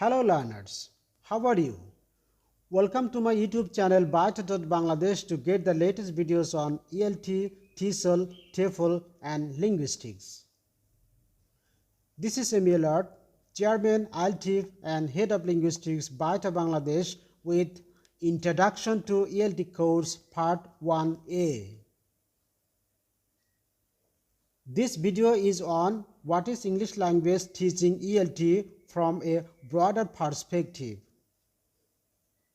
Hello learners, how are you? Welcome to my YouTube channel Bangladesh to get the latest videos on ELT, TESOL, TEFL and linguistics. This is Emil, Chairman, IELT and Head of Linguistics Bangladesh with Introduction to ELT Course Part 1A. This video is on what is English language teaching ELT from a broader perspective.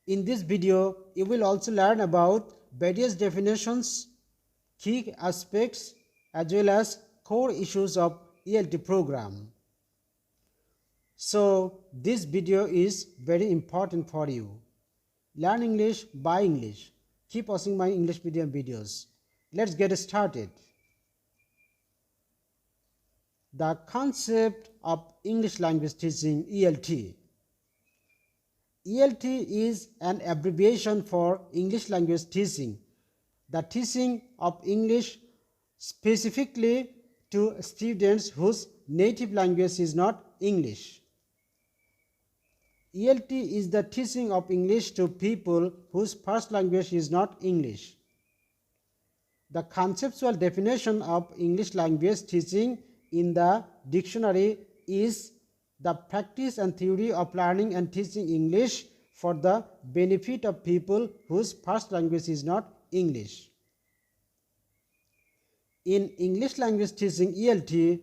In this video, you will also learn about various definitions, key aspects, as well as core issues of ELT program. So, this video is very important for you. Learn English by English. Keep watching my English medium videos. Let's get started. The concept of English language teaching ELT. ELT is an abbreviation for English language teaching, the teaching of English specifically to students whose native language is not English. ELT is the teaching of English to people whose first language is not English. The conceptual definition of English language teaching in the dictionary is the practice and theory of learning and teaching English for the benefit of people whose first language is not English. In English language teaching ELT,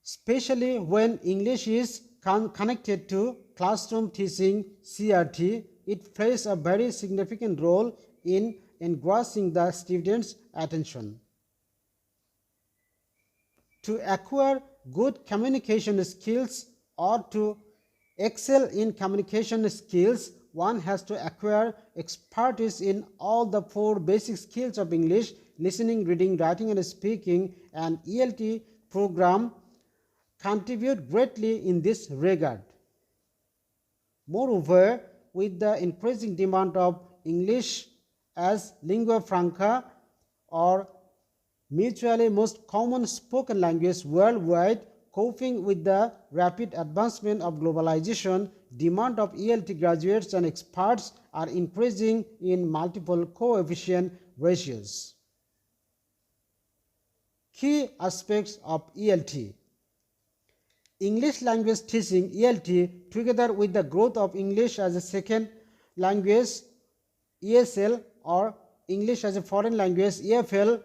especially when English is connected to classroom teaching CRT, it plays a very significant role in engrossing the students' attention. To acquire good communication skills or to excel in communication skills, one has to acquire expertise in all the 4 basic skills of English: listening, reading, writing and speaking, and ELT program contribute greatly in this regard. Moreover, with the increasing demand of English as lingua franca or mutually most common spoken language worldwide, coping with the rapid advancement of globalization, demand of ELT graduates and experts are increasing in multiple coefficient ratios. Key aspects of ELT. English language teaching ELT, together with the growth of English as a second language ESL or English as a foreign language EFL,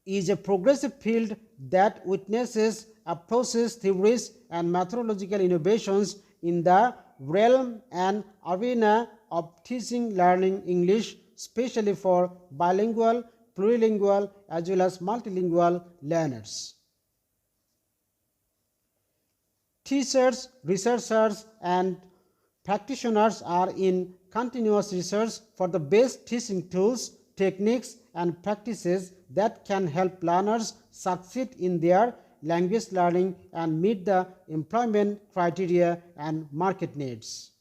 is a progressive field that witnesses approaches, theories and methodological innovations in the realm and arena of teaching learning English, especially for bilingual, plurilingual as well as multilingual learners. Teachers, researchers and practitioners are in continuous research for the best teaching tools, techniques and practices that can help learners succeed in their language learning and meet the employment criteria and market needs.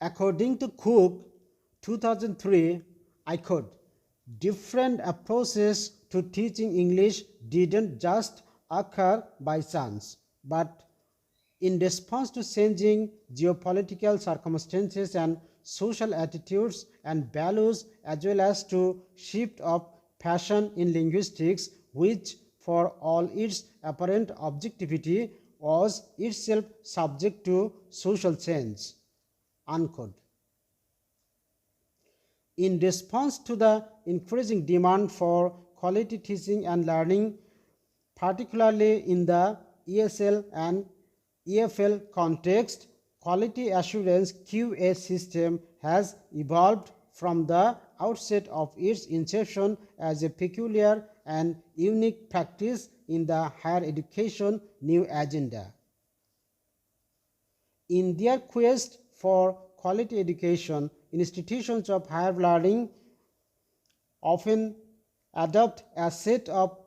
According to Cook, 2003, I quote, "Different approaches to teaching English didn't just occur by chance, but in response to changing geopolitical circumstances and social attitudes and values, as well as to shift of fashion in linguistics, which for all its apparent objectivity was itself subject to social change." Unquote. In response to the increasing demand for quality teaching and learning, particularly in the ESL and EFL context, quality assurance QA system has evolved from the outset of its inception as a peculiar and unique practice in the higher education new agenda. In their quest for quality education, institutions of higher learning often adopt a set of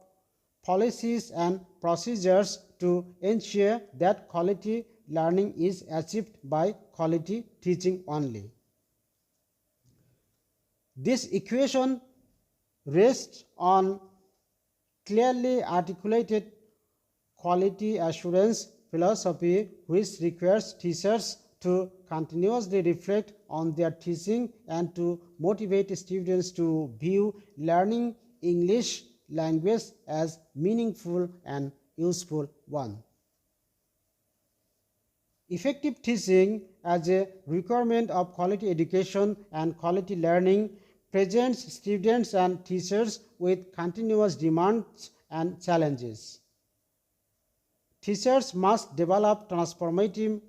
policies and procedures to ensure that quality learning is achieved by quality teaching only. This equation rests on clearly articulated quality assurance philosophy which requires teachers to continuously reflect on their teaching and to motivate students to view learning English language as meaningful and useful one. Effective teaching as a requirement of quality education and quality learning presents students and teachers with continuous demands and challenges. Teachers must develop transformative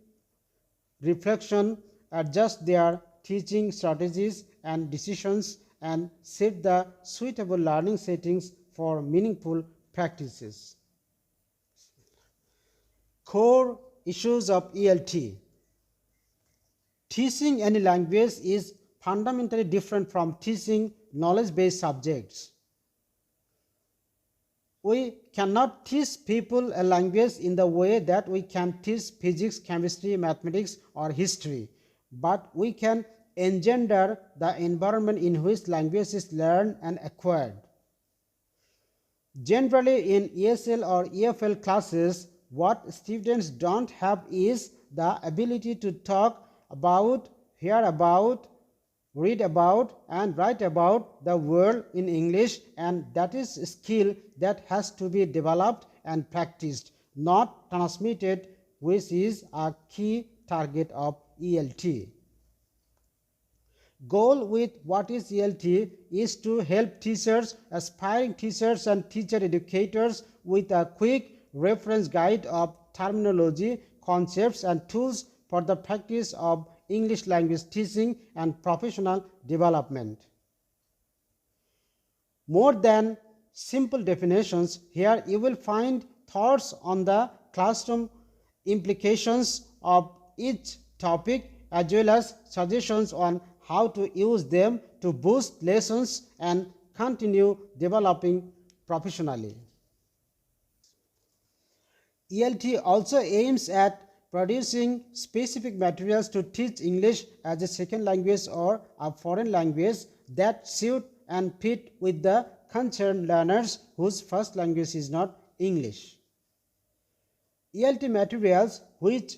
reflection, adjust their teaching strategies and decisions, and set the suitable learning settings for meaningful practices. Core issues of ELT. Teaching any language is fundamentally different from teaching knowledge-based subjects. We cannot teach people a language in the way that we can teach physics, chemistry, mathematics, or history, but we can engender the environment in which language is learned and acquired. Generally, in ESL or EFL classes, what students don't have is the ability to talk about, hear about, read about, and write about the world in English, and that is a skill that has to be developed and practiced, not transmitted, which is a key target of ELT. Goal with what is ELT is to help teachers, aspiring teachers and teacher educators with a quick reference guide of terminology, concepts and tools for the practice of English language teaching and professional development. More than simple definitions, here you will find thoughts on the classroom implications of each topic as well as suggestions on how to use them to boost lessons and continue developing professionally. ELT also aims at producing specific materials to teach English as a second language or a foreign language that suit and fit with the concerned learners whose first language is not English. ELT materials which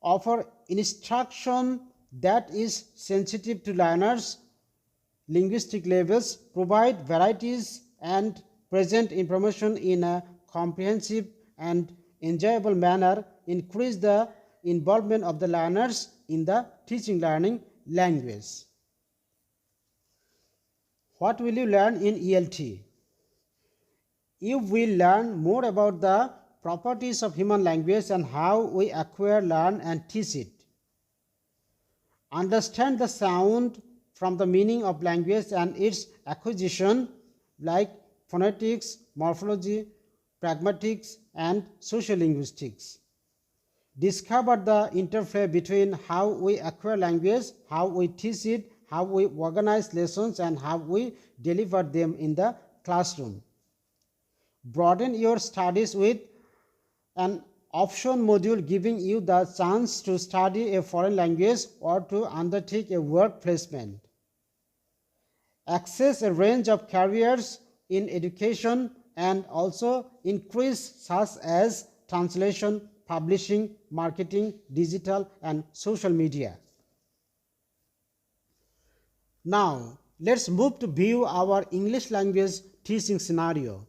offer instruction that is sensitive to learners' linguistic levels, provide varieties and present information in a comprehensive and enjoyable manner, increase the involvement of the learners in the teaching learning language. What will you learn in ELT? You will learn more about the properties of human language and how we acquire, learn and teach it. Understand the sound from the meaning of language and its acquisition like phonetics, morphology, pragmatics and sociolinguistics. Discover the interplay between how we acquire language, how we teach it, how we organize lessons and how we deliver them in the classroom. Broaden your studies with an option module giving you the chance to study a foreign language or to undertake a work placement. Access a range of careers in education and also increase such as translation, publishing, marketing, digital and social media. Now, let's move to view our English language teaching scenario.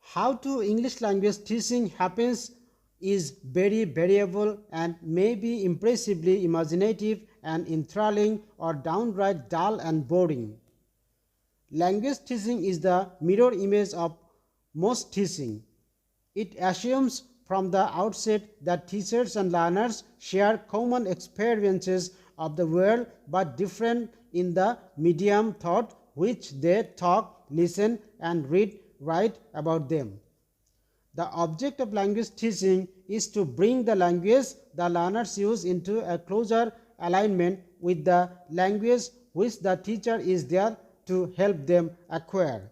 How to English language teaching happens is very variable and may be impressively imaginative and enthralling or downright dull and boring. Language teaching is the mirror image of most teaching. It assumes from the outset that teachers and learners share common experiences of the world but different in the medium thought which they talk, listen and write about them. The object of language teaching is to bring the language the learners use into a closer alignment with the language which the teacher is there to help them acquire.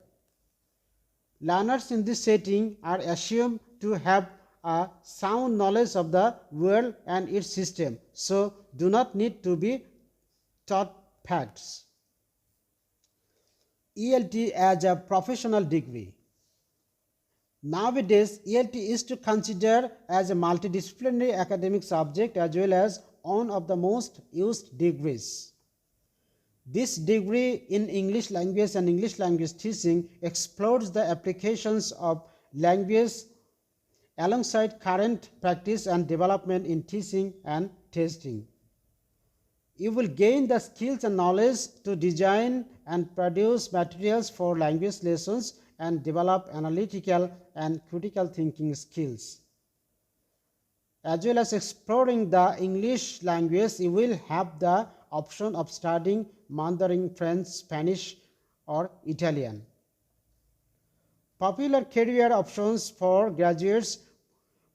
Learners in this setting are assumed to have a sound knowledge of the world and its system, so do not need to be taught facts. ELT as a professional degree. Nowadays, ELT is to consider as a multidisciplinary academic subject as well as one of the most used degrees. This degree in English language and English language teaching explores the applications of language alongside current practice and development in teaching and testing. You will gain the skills and knowledge to design and produce materials for language lessons and develop analytical and critical thinking skills. As well as exploring the English language, you will have the option of studying Mandarin, French, Spanish or Italian. Popular career options for graduates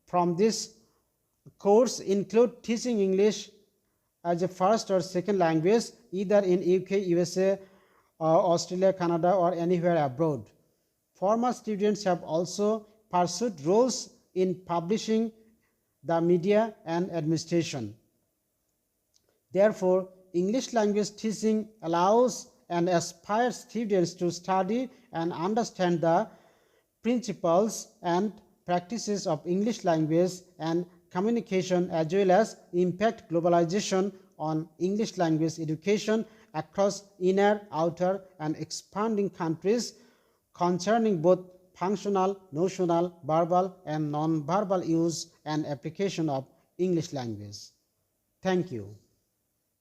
from this course include teaching English as a first or second language either in UK, USA, Australia, Canada or anywhere abroad. Former students have also pursued roles in publishing, the media and administration. Therefore, English language teaching allows and aspires students to study and understand the principles and practices of English language and communication as well as impact globalization on English language education across inner, outer and expanding countries concerning both functional, notional, verbal and non-verbal use and application of English language. Thank you.